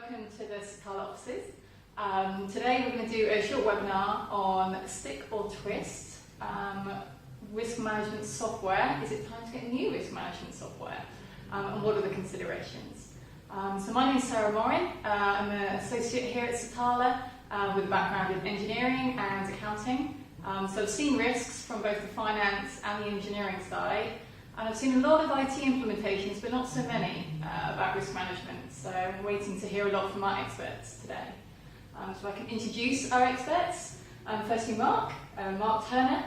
welcome to the Satarla offices. Today we're going to do a short webinar on stick or twist, risk management software. Is it time to get new risk management software? And what are the considerations? So my name is Morrin. I'm an associate here at Satarla with a background in engineering and accounting. So I've seen risks from both the finance and the engineering side. And I've seen a lot of IT implementations, but not so many about risk management. So I'm waiting to hear a lot from our experts today. So I can introduce our experts. Firstly, Mark Turner.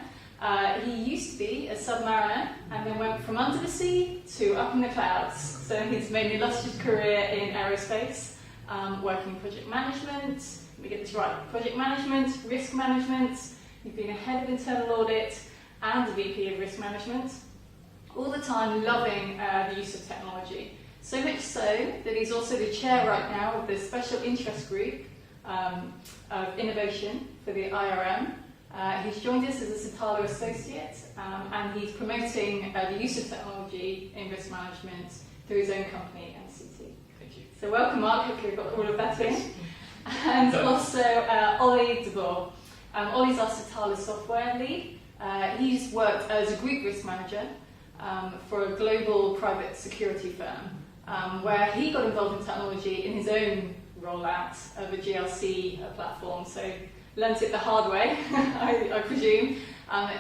He used to be a submariner and then went from under the sea to up in the clouds. So he's made an illustrious career in aerospace, working in project management. Let me get this right. Project management, risk management. He's been a head of internal audit and a VP of risk management. All the time loving the use of technology. So much so that he's also the chair right now of the Special Interest Group of Innovation for the IRM. He's joined us as a Satarla associate and he's promoting the use of technology in risk management through his own company, Emsity. Thank you. So welcome Mark, hopefully we've got all of that in. And also Ollie de Boer. Ollie's our Satarla Software Lead. He's worked as a group risk manager for a global private security firm, where he got involved in technology in his own rollout of a GRC platform, so learnt it the hard way, I presume,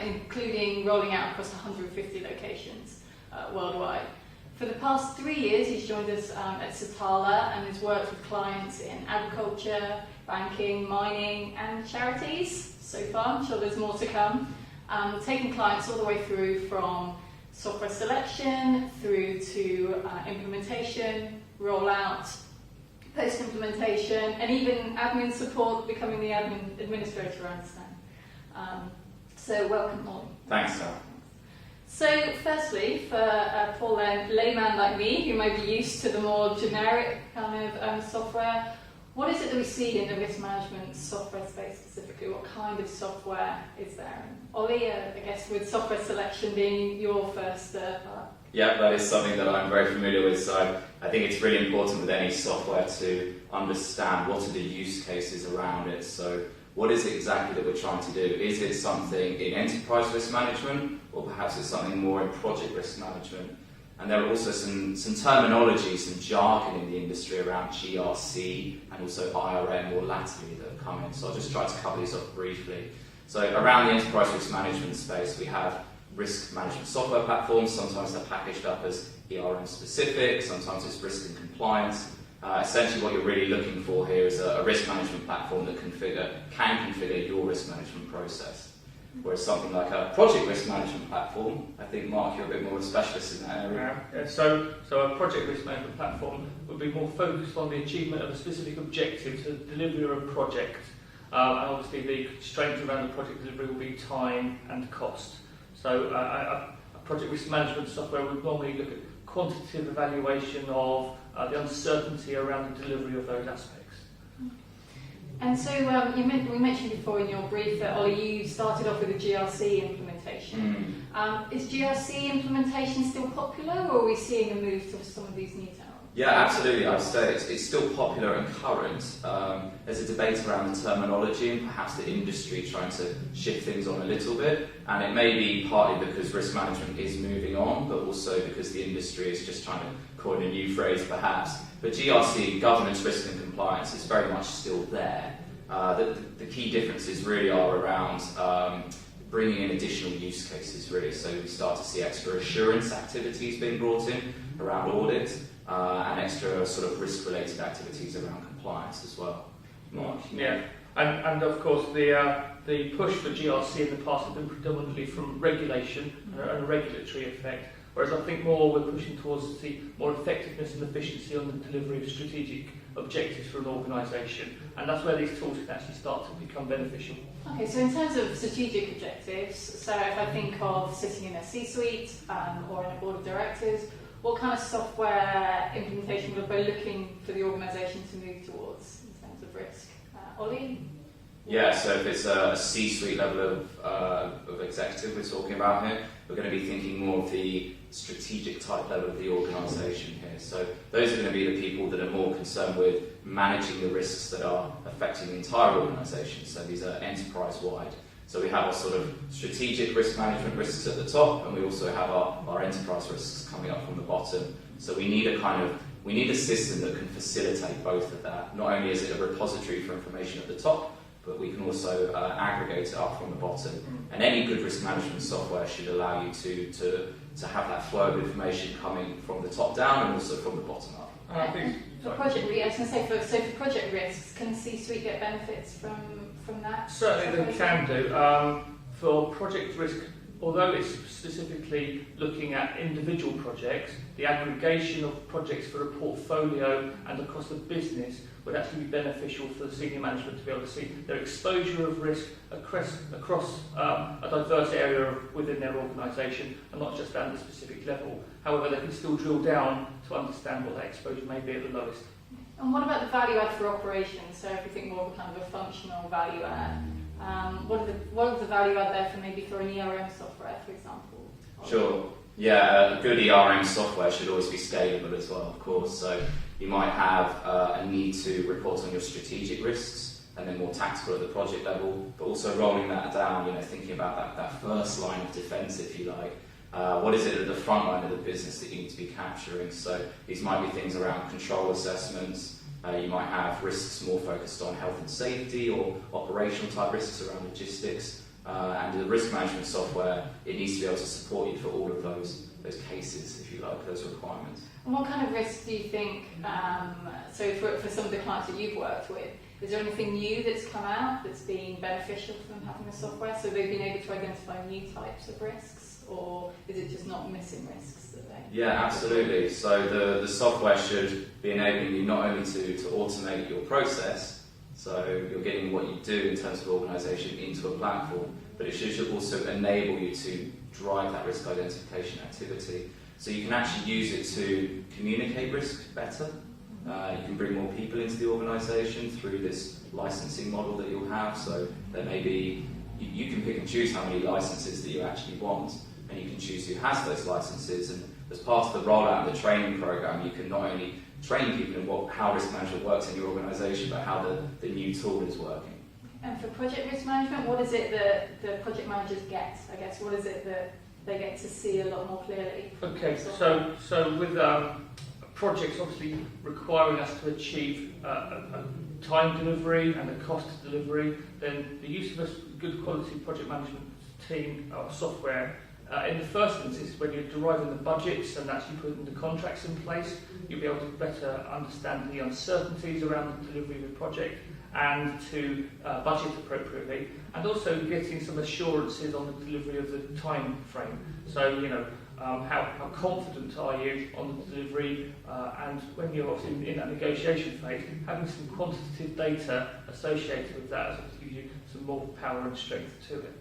including rolling out across 150 locations worldwide. For the past 3 years, he's joined us at Satarla and has worked with clients in agriculture, banking, mining, and charities so far. I'm sure there's more to come. Taking clients all the way through from software selection through to implementation, rollout, post-implementation, and even admin support, becoming the admin administrator, I understand. So welcome, Ollie. Thanks, Sarah. So firstly, for a poor layman like me, who may be used to the more generic kind of software, what is it that we see in the risk management software space specifically? What kind of software is there? And Ollie, I guess with software selection being your first part. Yeah, that is something that I'm very familiar with, so I think it's really important with any software to understand what are the use cases around it. So what is it exactly that we're trying to do? Is it something in enterprise risk management, or perhaps it's something more in project risk management? And there are also some terminology, some jargon in the industry around GRC and also IRM more latterly that have come in. So I'll just try to cover these off briefly. So around the enterprise risk management space, we have risk management software platforms. Sometimes they're packaged up as ERM specific, sometimes it's risk and compliance. Essentially what you're really looking for here is a risk management platform that can configure your risk management process. Whereas something like a project risk management platform, I think, Mark, you're a bit more of a specialist in that area. Yeah, so a project risk management platform would be more focused on the achievement of a specific objective, so delivery of a project. And obviously the constraints around the project delivery will be time and cost. So a project risk management software would normally look at quantitative evaluation of the uncertainty around the delivery of those aspects. And so we mentioned before in your brief that, Ollie, you started off with a GRC implementation. Is GRC implementation still popular, or are we seeing a move to some of these new technologies? Yeah, absolutely. I'd say it's still popular and current. There's a debate around the terminology and perhaps the industry trying to shift things on a little bit. And it may be partly because risk management is moving on, but also because the industry is just trying to coin a new phrase perhaps. But GRC, governance, risk and compliance, is very much still there. The key differences really are around bringing in additional use cases really. So we start to see extra assurance activities being brought in around audit. And extra sort of risk-related activities around compliance as well. Mark? Yeah, and of course the push for GRC in the past has been predominantly from regulation and a regulatory effect, whereas I think more we're pushing towards the more effectiveness and efficiency on the delivery of strategic objectives for an organisation, and that's where these tools can actually start to become beneficial. Okay, so in terms of strategic objectives, so if I think of sitting in a C-suite or in a board of directors, what kind of software implementation would we be looking for the organisation to move towards in terms of risk? Ollie? Yeah, so if it's a C-suite level of executive we're talking about here, we're going to be thinking more of the strategic type level of the organisation here. So those are going to be the people that are more concerned with managing the risks that are affecting the entire organisation. So these are enterprise-wide. So we have our sort of strategic risk management risks at the top, and we also have our enterprise risks coming up from the bottom. So we need a system that can facilitate both of that. Not only is it a repository for information at the top, but we can also aggregate it up from the bottom. And any good risk management software should allow you to have that flow of information coming from the top down and also from the bottom up. For project risks, I was going to say, for project risks, can C-suite get benefits from that? Certainly they can do. For project risk, although it's specifically looking at individual projects, the aggregation of projects for a portfolio and across the business would actually be beneficial for the senior management to be able to see their exposure of risk across a diverse area within their organisation and not just at a specific level. However, they can still drill down to understand what that exposure may be at the lowest. And what about the value add for operations? So if we think more of a kind of a functional value add, what are the value add there for maybe for an ERM software, for example? Sure. Yeah, a good ERM software should always be scalable as well, of course. So you might have a need to report on your strategic risks and then more tactical at the project level, but also rolling that down, thinking about that first line of defence, if you like. What is it at the front line of the business that you need to be capturing? So these might be things around control assessments. You might have risks more focused on health and safety or operational type risks around logistics. And the risk management software, it needs to be able to support you for all of those cases, if you like, those requirements. And what kind of risks do you think, so for some of the clients that you've worked with, is there anything new that's come out that's been beneficial for them having the software? So they've been able to identify new types of risks, or is it just not missing risks that they? Yeah, absolutely. So the software should be enabling you not only to automate your process, so you're getting what you do in terms of organisation into a platform, but it should also enable you to drive that risk identification activity. So you can actually use it to communicate risk better. You can bring more people into the organisation through this licensing model that you'll have. So there may be, you can pick and choose how many licenses that you actually want, and you can choose who has those licenses. And as part of the rollout of the training program, you can not only train people in how risk management works in your organisation, but how the new tool is working. And for project risk management, what is it that the project managers get? I guess, what is it that they get to see a lot more clearly? Okay, so with projects obviously requiring us to achieve a time delivery and a cost delivery, then the use of a good quality project management team or software in the first instance, when you're deriving the budgets and actually putting the contracts in place, you'll be able to better understand the uncertainties around the delivery of the project and to budget appropriately, and also getting some assurances on the delivery of the time frame. So, how confident are you on the delivery, and when you're obviously in that negotiation phase, having some quantitative data associated with that gives you some more power and strength to it.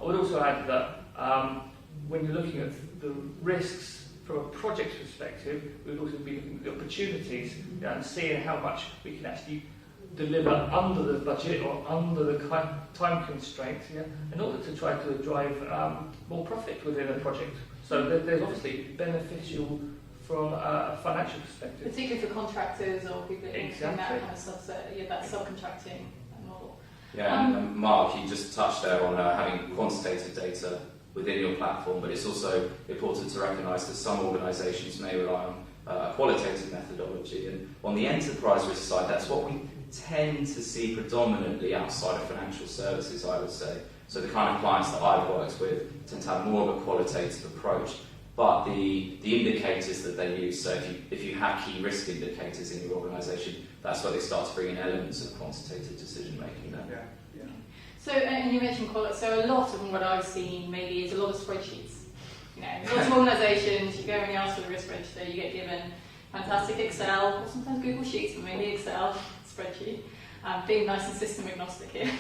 I would also add that when you're looking at the risks from a project perspective, we would also be looking at the opportunities and seeing how much we can actually deliver under the budget or under the time constraints, in order to try to drive more profit within a project. So there's obviously beneficial from a financial perspective. Particularly for contractors or people in Exactly. that kind of that subcontracting model. Yeah, and Mark, you just touched there on having quantitative data within your platform, but it's also important to recognise that some organisations may rely on a qualitative methodology, and on the enterprise risk side, that's what we tend to see predominantly outside of financial services, I would say. So the kind of clients that I've worked with tend to have more of a qualitative approach, but the indicators that they use, so if you have key risk indicators in your organisation, that's where they start to bring in elements of quantitative decision making there. Yeah. So, and you mentioned quality, so a lot of what I've seen maybe is a lot of spreadsheets. Lots of organisations, you go and you ask for the risk register, you get given fantastic Excel, or sometimes Google Sheets, but mainly Excel spreadsheet. Being nice and system agnostic here.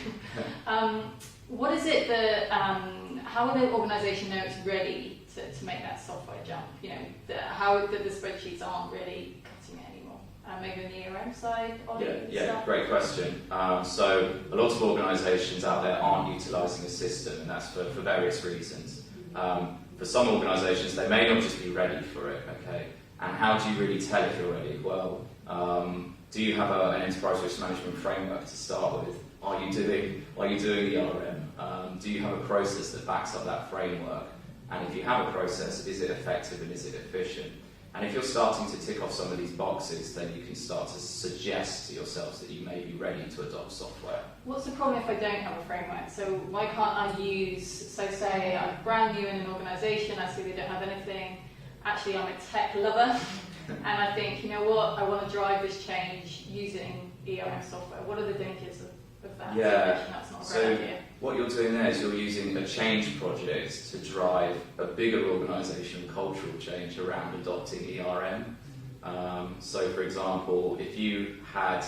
What is it that, how will the organisation know it's ready to make that software jump? How that the spreadsheets aren't really cutting it anymore. maybe on the ERM side? Yeah, great question. So a lot of organisations out there aren't utilising a system, and that's for various reasons. For some organisations, they may not just be ready for it, okay? And how do you really tell if you're ready? Well, do you have an enterprise risk management framework to start with? Are you doing ERM? Do you have a process that backs up that framework? And if you have a process, is it effective and is it efficient? And if you're starting to tick off some of these boxes, then you can start to suggest to yourselves that you may be ready to adopt software. What's the problem if I don't have a framework? So why can't I use, so say I'm brand new in an organisation, I see they don't have anything, actually I'm a tech lover, and I think, you know what, I want to drive this change using ERM software. What are the dangers of that? Yeah, that's not a so great idea. what you're doing there is you're using a change project to drive a bigger organisational cultural change around adopting ERM. So for example, if you had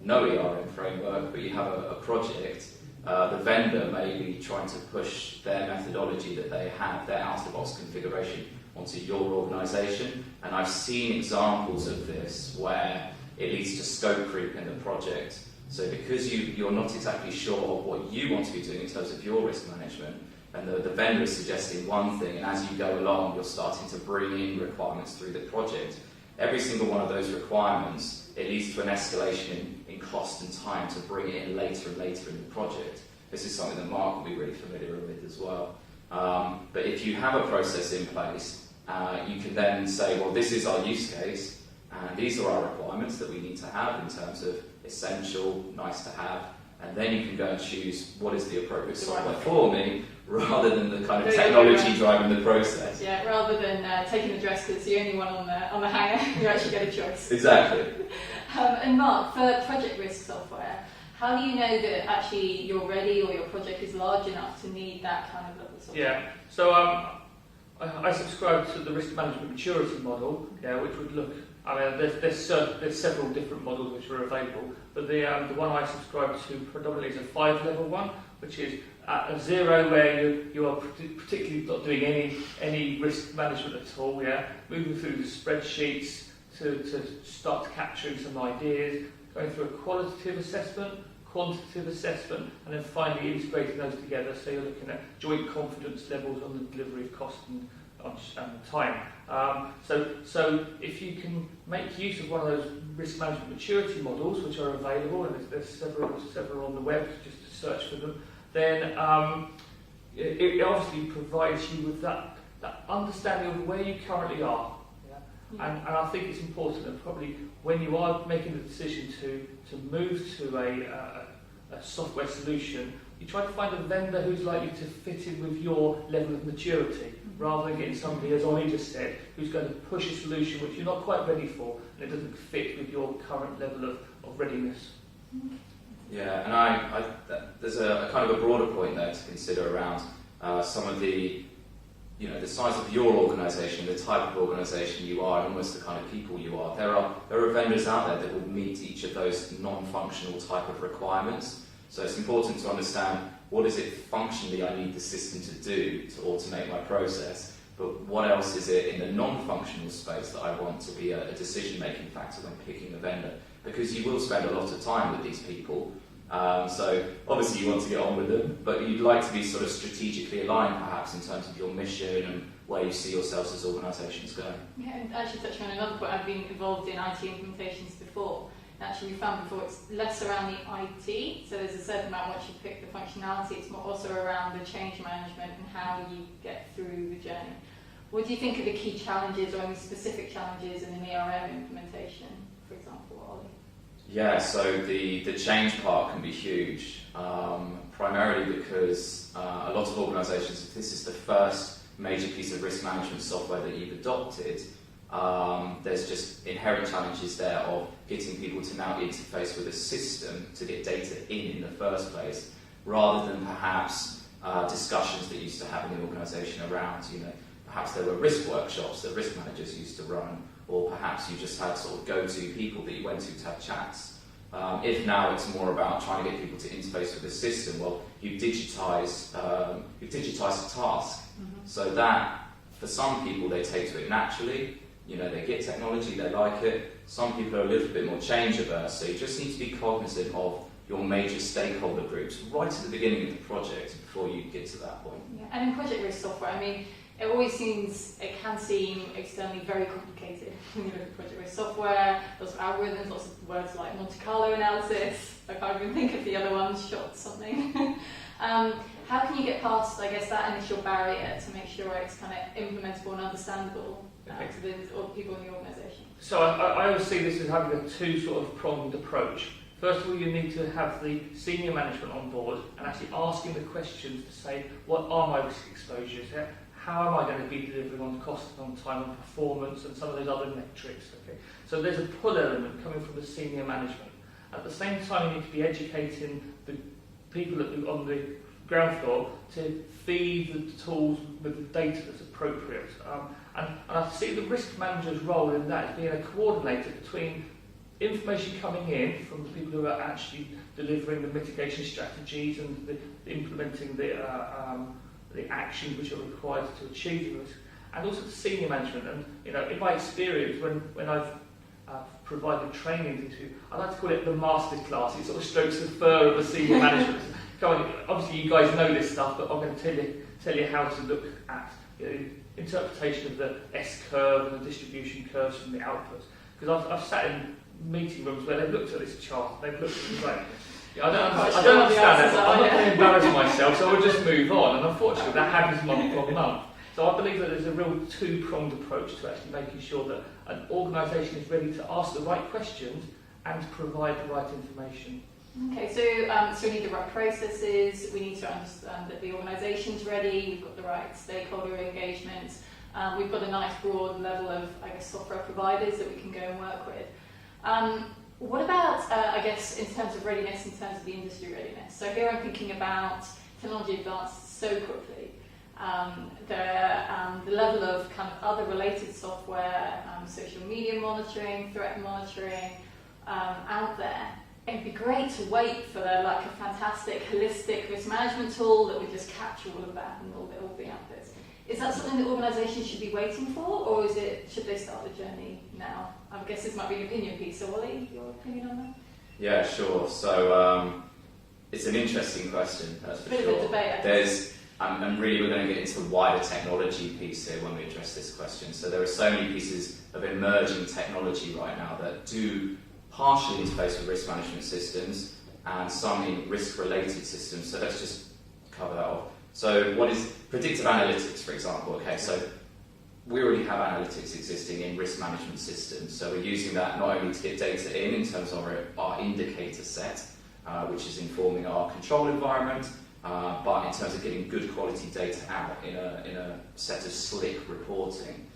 no ERM framework but you have a project, the vendor may be trying to push their methodology that they have, their out-of-the-box configuration, onto your organisation. And I've seen examples of this where it leads to scope creep in the project. So because you're not exactly sure what you want to be doing in terms of your risk management, and the vendor is suggesting one thing, and as you go along, you're starting to bring in requirements through the project. Every single one of those requirements, it leads to an escalation in cost and time to bring it in later and later in the project. This is something that Mark will be really familiar with as well. But if you have a process in place, you can then say, well, this is our use case, and these are our requirements that we need to have in terms of essential, nice to have, and then you can go and choose what is the appropriate software for me, rather than the kind of technology driving the process. Yeah, rather than taking the dress because it's the only one on the hanger, you actually get a choice. Exactly. And Mark, for project risk software, how do you know that actually you're ready or your project is large enough to need that kind of level of software? Yeah, so I subscribe to the risk management maturity model, which would look, there's several different models which are available, but the one I subscribe to predominantly is a 5-level one, which is at a 0 where you are particularly not doing any risk management at all, moving through the spreadsheets to start capturing some ideas, going through a qualitative assessment, quantitative assessment, and then finally integrating those together, so you're looking at joint confidence levels on the delivery of cost and time. So if you can make use of one of those risk management maturity models, which are available, and there's several on the web, just to search for them, then it obviously provides you with that understanding of where you currently are. And I think it's important that probably when you are making the decision to move to a software solution, you try to find a vendor who's likely to fit in with your level of maturity, rather than getting somebody, as Ollie just said, who's going to push a solution which you're not quite ready for, and it doesn't fit with your current level of readiness. Yeah, and there's a kind of a broader point there to consider around some of the size of your organisation, the type of organisation you are, and almost the kind of people you are. There are vendors out there that will meet each of those non-functional type of requirements. So it's important to understand what is it functionally I need the system to do to automate my process, but what else is it in the non-functional space that I want to be a decision-making factor when picking a vendor? Because you will spend a lot of time with these people. So obviously you want to get on with them, but you'd like to be sort of strategically aligned perhaps in terms of your mission and where you see yourselves as organisations going. Yeah, and actually touching on another point, I've been involved in IT implementations before. And actually we found before it's less around the IT, so there's a certain amount once you pick the functionality, it's more also around the change management and how you get through the journey. What do you think are the key challenges or any specific challenges in an ERM implementation, for example, Ollie? Yeah, so the change part can be huge, primarily because a lot of organisations, if this is the first major piece of risk management software that you've adopted, there's just inherent challenges there of getting people to now interface with a system to get data in the first place, rather than perhaps discussions that used to have in the organisation around, perhaps there were risk workshops that risk managers used to run, or perhaps you just had sort of go-to people that you went to have chats. If now it's more about trying to get people to interface with the system, well, you've digitised a task, so that for some people they take to it naturally. they get technology, they like it. Some people are a little bit more change averse, so you just need to be cognizant of your major stakeholder groups right at the beginning of the project before you get to that point. Yeah. And in project risk software, I mean, it can seem externally very complicated when you look at project risk software. Lots of algorithms, lots of words like Monte Carlo analysis. I can't even think of the other one, shot something. How can you get past, I guess, that initial barrier to make sure it's kind of implementable and understandable to the people in the organisation? So I always see this as having a two sort of pronged approach. First of all, you need to have the senior management on board and actually asking the questions to say, what are my risk exposures? How am I going to be delivering on cost and on time and performance and some of those other metrics? Okay? So there's a pull element coming from the senior management. At the same time, you need to be educating the people on the ground floor to feed the tools with the data that's appropriate. And I see the risk manager's role in that as being a coordinator between information coming in from the people who are actually delivering the mitigation strategies and implementing the actions which are required to achieve the risk, and also the senior management. And in my experience, when I've provided training into, I like to call it the master's class. It sort of strokes the fur of the senior management. Obviously, you guys know this stuff, but I'm going to tell you how to look at interpretation of the S curve and the distribution curves from the outputs. Because I've sat in meeting rooms where they've looked at this chart, they've looked at it like, I don't understand it, but I'm not going to embarrass myself, so I'll just move on. And unfortunately, that happens month on month. So I believe that there's a real two-pronged approach to actually making sure that an organisation is ready to ask the right questions and provide the right information. Okay, so we need the right processes, we need to understand that the organisation's ready, we've got the right stakeholder engagement, we've got a nice broad level of, I guess, software providers that we can go and work with. What about, I guess, in terms of readiness, in terms of the industry readiness? So here I'm thinking about technology advanced so quickly. The level of kind of other related software, social media monitoring, threat monitoring out there. It'd be great to wait for like a fantastic holistic risk management tool that would just capture all of that and all the outputs. Is that something that organisations should be waiting for, or should they start the journey now? I guess this might be an opinion piece. So, Ollie, your opinion on that? Yeah, sure. So it's an interesting question, that's for sure. Of a debate, and really we're going to get into the wider technology piece here when we address this question. So there are so many pieces of emerging technology right now that do partially interface with risk management systems and some in risk-related systems. So let's just cover that off. So what is predictive analytics, for example? Okay, so we already have analytics existing in risk management systems. So we're using that not only to get data in terms of our indicator set, which is informing our control environment, but in terms of getting good quality data out in a set of slick reporting.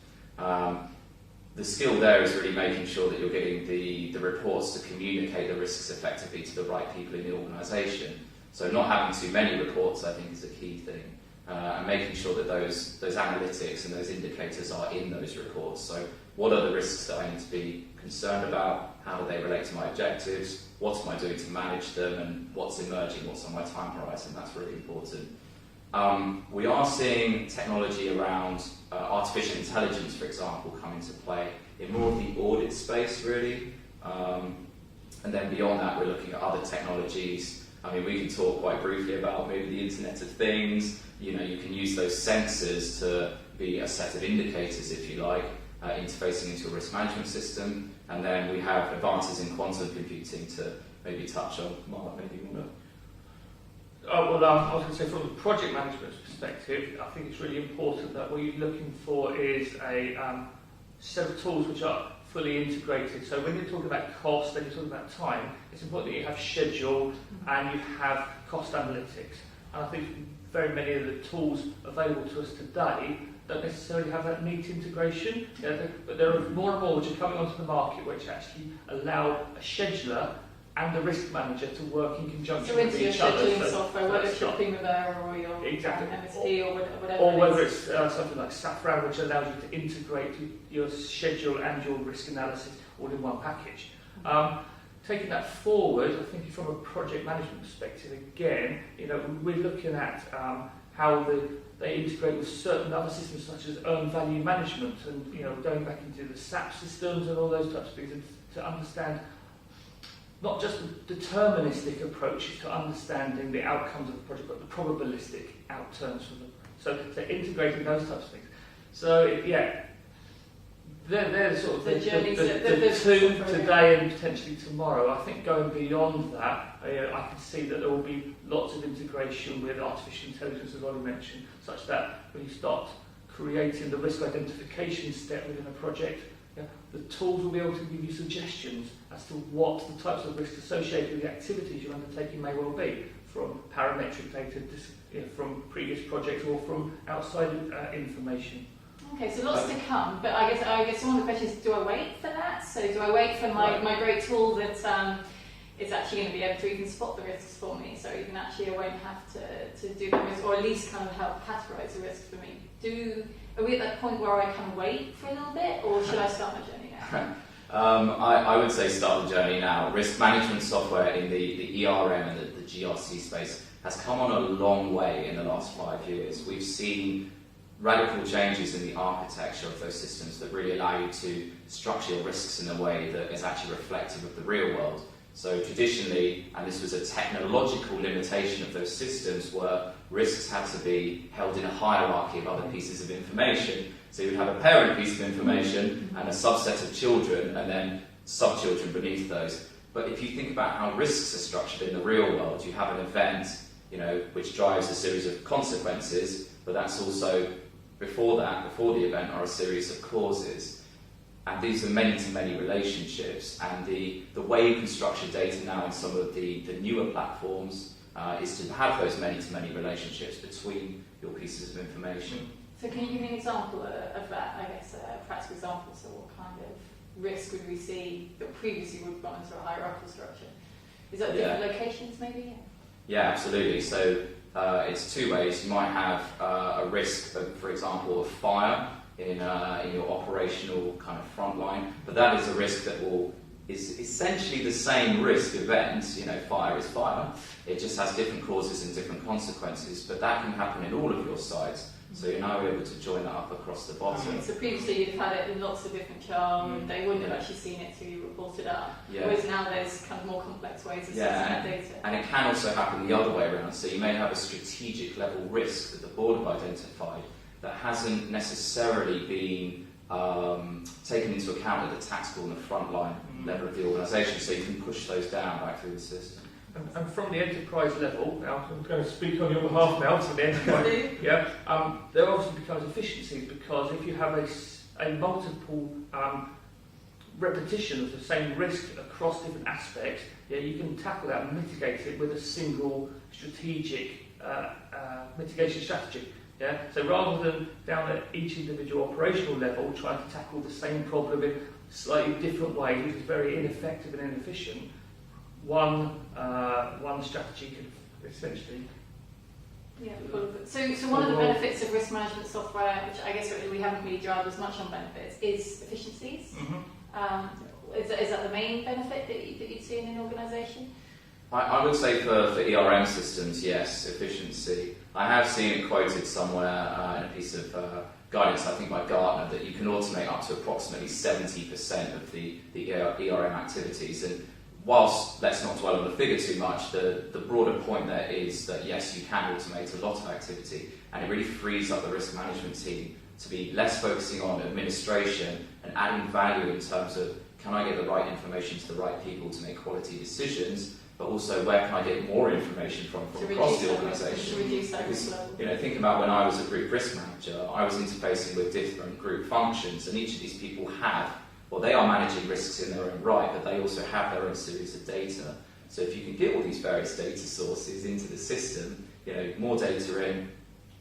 The skill there is really making sure that you're getting the reports to communicate the risks effectively to the right people in the organisation. So not having too many reports, I think, is a key thing. And making sure that those analytics and those indicators are in those reports. So what are the risks that I need to be concerned about? How do they relate to my objectives? What am I doing to manage them? And what's emerging? What's on my time horizon? That's really important. We are seeing technology around artificial intelligence, for example, come into play in more of the audit space, really. And then beyond that, we're looking at other technologies. I mean, we can talk quite briefly about maybe the Internet of Things. You can use those sensors to be a set of indicators, if you like, interfacing into a risk management system. And then we have advances in quantum computing to maybe touch on. Mark, maybe you want to... I was going to say, from a project management perspective, I think it's really important that what you're looking for is a set of tools which are fully integrated. So when you're talking about cost and you're talking about time, it's important that you have schedule and you have cost analytics. And I think very many of the tools available to us today don't necessarily have that neat integration, but there are more and more which are coming onto the market which actually allow a scheduler and the risk manager to work in conjunction with each other. So into your scheduling software, whether it's your Primavera or your Emsity or whatever. Or whether it's something like Satarla, which allows you to integrate your schedule and your risk analysis all in one package. Taking that forward, I think from a project management perspective, again, we're looking at how they integrate with certain other systems such as earned value management and going back into the SAP systems and all those types of things, and to understand not just the deterministic approaches to understanding the outcomes of the project, but the probabilistic outturns from them. So they're integrating those types of things. So they're sort of the two today and potentially tomorrow. I think going beyond that, I can see that there will be lots of integration with artificial intelligence, as Ollie mentioned, such that when you start creating the risk identification step within a project, the tools will be able to give you suggestions as to what the types of risks associated with the activities you're undertaking may well be, from parametric data, from previous projects, or from outside information. Okay, so lots to come, but I guess one of the questions is, do I wait for that? So do I wait for my great tool that is actually going to be able to even spot the risks for me, so even actually I won't have to do that risk, or at least kind of help categorise the risk for me? Are we at that point where I can wait for a little bit, or should I start my journey now? I would say start the journey now. Risk management software in the ERM and the GRC space has come on a long way in the last 5 years. We've seen radical changes in the architecture of those systems that really allow you to structure your risks in a way that is actually reflective of the real world. So traditionally, and this was a technological limitation of those systems, where risks had to be held in a hierarchy of other pieces of information. So you would have a parent piece of information and a subset of children, and then sub-children beneath those. But if you think about how risks are structured in the real world, you have an event, which drives a series of consequences, but that's also, before the event, are a series of causes. And these are many-to-many relationships, and the way you can structure data now in some of the newer platforms is to have those many-to-many relationships between your pieces of information. So can you give me an example of that, I guess, a practical example? So what kind of risk would we see that previously would have gone into a hierarchical structure? Is that different locations maybe? Yeah, absolutely. So it's two ways. You might have a risk, for example, of fire in your operational kind of front line, but that is a risk that is essentially the same risk event. Fire is fire. It just has different causes and different consequences, but that can happen in all of your sites. So you're now able to join that up across the bottom. So previously you'd have had it in lots of different charts, they wouldn't have actually seen it until you reported up. Whereas now there's kind of more complex ways of assessing that data. And it can also happen the other way around. So you may have a strategic level risk that the board have identified that hasn't necessarily been taken into account at the tactical and the frontline level of the organisation. So you can push those down back through the system. And from the enterprise level, now I'm going to speak on your behalf now, so the enterprise, there obviously becomes efficiencies, because if you have a multiple repetition of the same risk across different aspects, you can tackle that and mitigate it with a single strategic mitigation strategy. So rather than down at each individual operational level trying to tackle the same problem in slightly different ways, which is very ineffective and inefficient, one strategy can essentially. So one of the benefits of risk management software, which I guess we haven't really drilled as much on benefits, is efficiencies. Is that the main benefit that you'd see in an organisation? I would say for ERM systems, yes, efficiency. I have seen it quoted somewhere in a piece of guidance, I think by Gartner, that you can automate up to approximately 70% of the ERM activities. And whilst, let's not dwell on the figure too much, the broader point there is that yes, you can automate a lot of activity, and it really frees up the risk management team to be less focusing on administration and adding value in terms of, can I get the right information to the right people to make quality decisions, but also where can I get more information from across the organisation. Because, think about when I was a group risk manager, I was interfacing with different group functions, and each of these people they are managing risks in their own right, but they also have their own series of data. So if you can get all these various data sources into the system, more data in,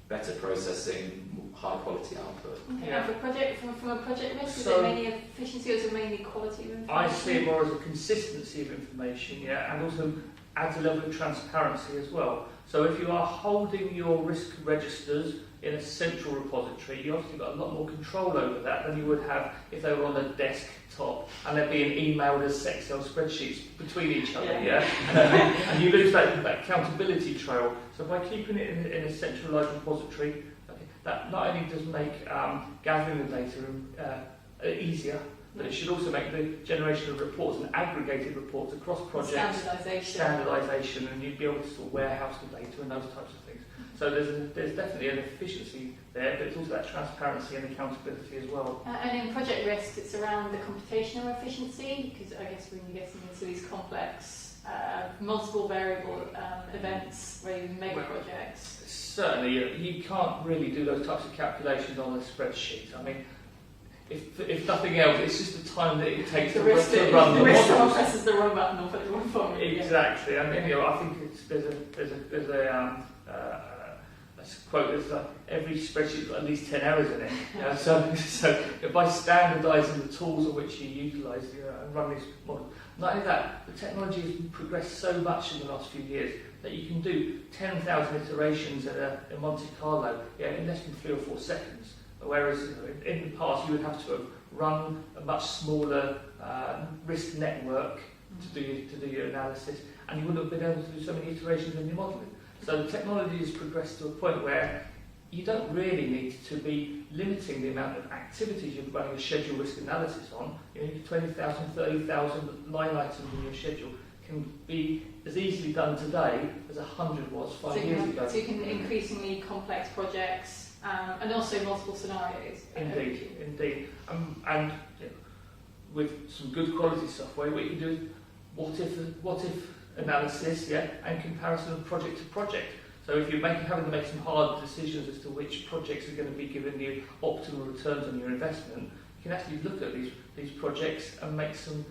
better processing, high quality output. Okay. And from a project risk, is it mainly efficiency or is it mainly quality of information? I see it more as a consistency of information, and also adds a level of transparency as well. So if you are holding your risk registers in a central repository, you obviously got a lot more control over that than you would have if they were on a desktop and they're being emailed as Excel spreadsheets between each other, and you lose that accountability trail. So by keeping it in a centralised repository, that not only does make gathering the data easier, but it should also make the generation of reports and aggregated reports across projects, standardisation, and you'd be able to sort of warehouse the data and those types of things. So there's definitely an efficiency there, but it's also that transparency and accountability as well. And in project risk, it's around the computational efficiency, because I guess when you get into these complex, multiple variable events, where you mega projects. Certainly, you can't really do those types of calculations on a spreadsheet. I mean, if nothing else, it's just the time that it takes to run the models. The risk someone presses the wrong button or put the wrong formula. Exactly, and I think there's a quote, there's every spreadsheet's got at least 10 errors in it. Yeah? So by standardising the tools in which you utilise and run these models, not only that, the technology has progressed so much in the last few years that you can do 10,000 iterations in Monte Carlo in less than 3 or 4 seconds. Whereas in the past you would have to have run a much smaller risk network to do your analysis, and you wouldn't have been able to do so many iterations in your modelling. So the technology has progressed to a point where you don't really need to be limiting the amount of activities you're running a schedule risk analysis on. 20,000, 30,000 line items in your schedule can be as easily done today as 100 was 5 years ago. So you can increasingly complex projects and also multiple scenarios. Indeed. And with some good quality software, what you can do is what if analysis, and comparison of project to project. So if you're having to make some hard decisions as to which projects are going to be giving you optimal returns on your investment, you can actually look at these projects and make some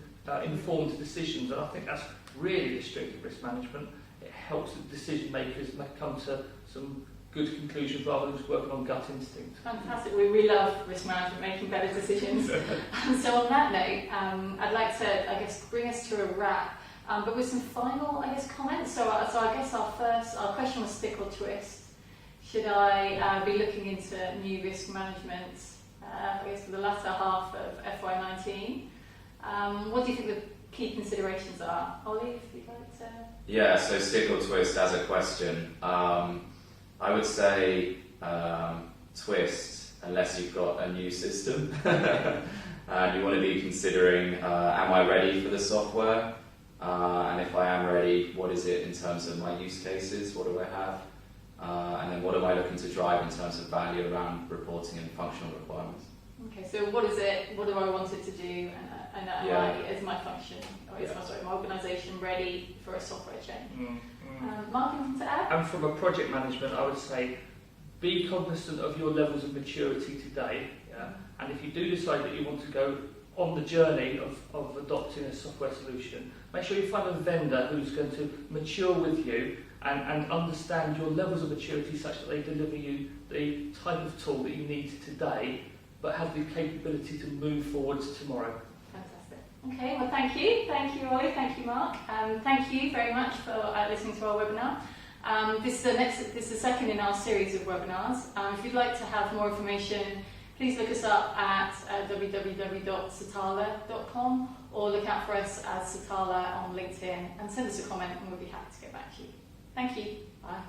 informed decisions. And I think that's really the strength of risk management. It helps the decision makers come to some good conclusions rather than just working on gut instinct. Fantastic. We love risk management, making better decisions. So on that note, I'd like to, bring us to a wrap. But with some final, comments. So I guess our question was stick or twist. Should I be looking into new risk management, for the latter half of FY19? What do you think the key considerations are? Ollie, if you'd like to... Yeah, so stick or twist as a question. I would say twist, unless you've got a new system. And you want to be considering, am I ready for the software? And if I am ready, what is it in terms of my use cases? What do I have? And then what am I looking to drive in terms of value around reporting and functional requirements? Okay, so what is it? What do I want it to do? And is my function, or is my organisation ready for a software change? Mark, anything to add? And from a project management, I would say be cognizant of your levels of maturity today. And if you do decide that you want to go on the journey of adopting a software solution, make sure you find a vendor who's going to mature with you and understand your levels of maturity such that they deliver you the type of tool that you need today, but have the capability to move forwards tomorrow. Fantastic. Okay, well thank you. Thank you, Ollie. Thank you, Mark. Thank you very much for listening to our webinar. This is the second in our series of webinars. If you'd like to have more information, please look us up at www.satarla.com or look out for us as Satarla on LinkedIn and send us a comment and we'll be happy to get back to you. Thank you. Bye.